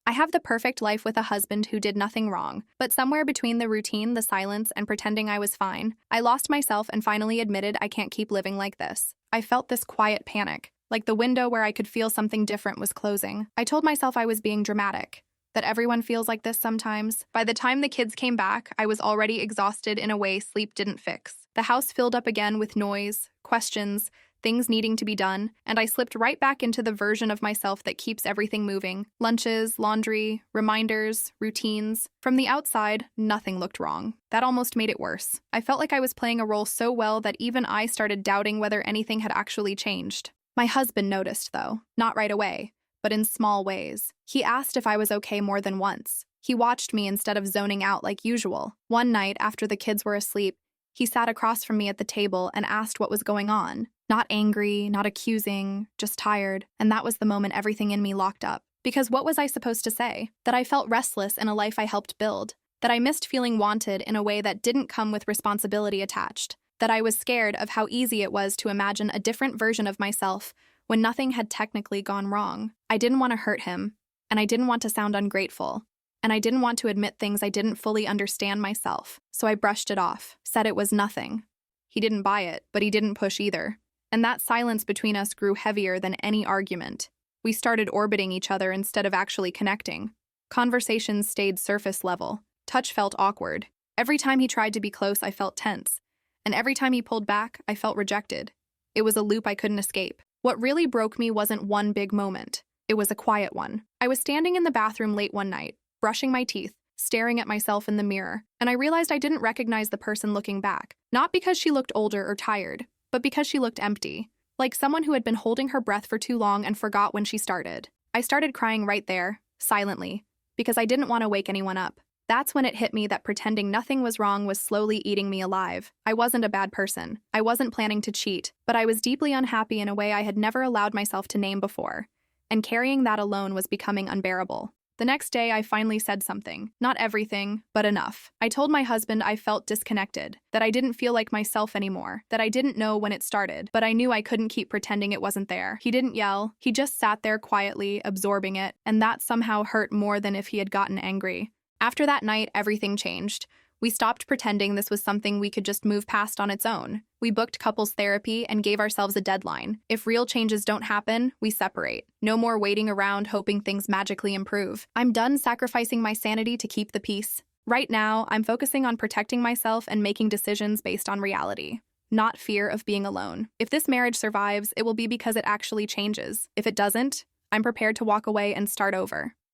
I have the perfect life with a husband who did nothing wrong, but somewhere between the routine, the silence, and pretending I was fine, I lost myself and finally admitted I can't keep living like this. I felt this quiet panic, like the window where I could feel something different was closing. I told myself I was being dramatic, that everyone feels like this sometimes. By the time the kids came back, I was already exhausted in a way sleep didn't fix. The house filled up again with noise, questions, things needing to be done, and I slipped right back into the version of myself that keeps everything moving. Lunches, laundry, reminders, routines. From the outside, nothing looked wrong. That almost made it worse. I felt like I was playing a role so well that even I started doubting whether anything had actually changed. My husband noticed, though, not right away, but in small ways. He asked if I was okay more than once. He watched me instead of zoning out like usual. One night, after the kids were asleep, he sat across from me at the table and asked what was going on. Not angry, not accusing, just tired. And that was the moment everything in me locked up. Because what was I supposed to say? That I felt restless in a life I helped build. That I missed feeling wanted in a way that didn't come with responsibility attached. That I was scared of how easy it was to imagine a different version of myself when nothing had technically gone wrong. I didn't want to hurt him, and I didn't want to sound ungrateful. And I didn't want to admit things I didn't fully understand myself. So I brushed it off, said it was nothing. He didn't buy it, but he didn't push either. And that silence between us grew heavier than any argument. We started orbiting each other instead of actually connecting. Conversations stayed surface level. Touch felt awkward. Every time he tried to be close, I felt tense. And every time he pulled back, I felt rejected. It was a loop I couldn't escape. What really broke me wasn't one big moment. It was a quiet one. I was standing in the bathroom late one night, brushing my teeth, staring at myself in the mirror, and I realized I didn't recognize the person looking back. Not because she looked older or tired, but because she looked empty, like someone who had been holding her breath for too long and forgot when she started. I started crying right there, silently, because I didn't want to wake anyone up. That's when it hit me that pretending nothing was wrong was slowly eating me alive. I wasn't a bad person. I wasn't planning to cheat, but I was deeply unhappy in a way I had never allowed myself to name before, and carrying that alone was becoming unbearable. The next day, I finally said something. Not everything, but enough. I told my husband I felt disconnected, that I didn't feel like myself anymore, that I didn't know when it started, but I knew I couldn't keep pretending it wasn't there. He didn't yell. He just sat there quietly, absorbing it, and that somehow hurt more than if he had gotten angry. After that night, everything changed. We stopped pretending this was something we could just move past on its own. We booked couples therapy and gave ourselves a deadline. If real changes don't happen, we separate. No more waiting around hoping things magically improve. I'm done sacrificing my sanity to keep the peace. Right now, I'm focusing on protecting myself and making decisions based on reality, not fear of being alone. If this marriage survives, it will be because it actually changes. If it doesn't, I'm prepared to walk away and start over.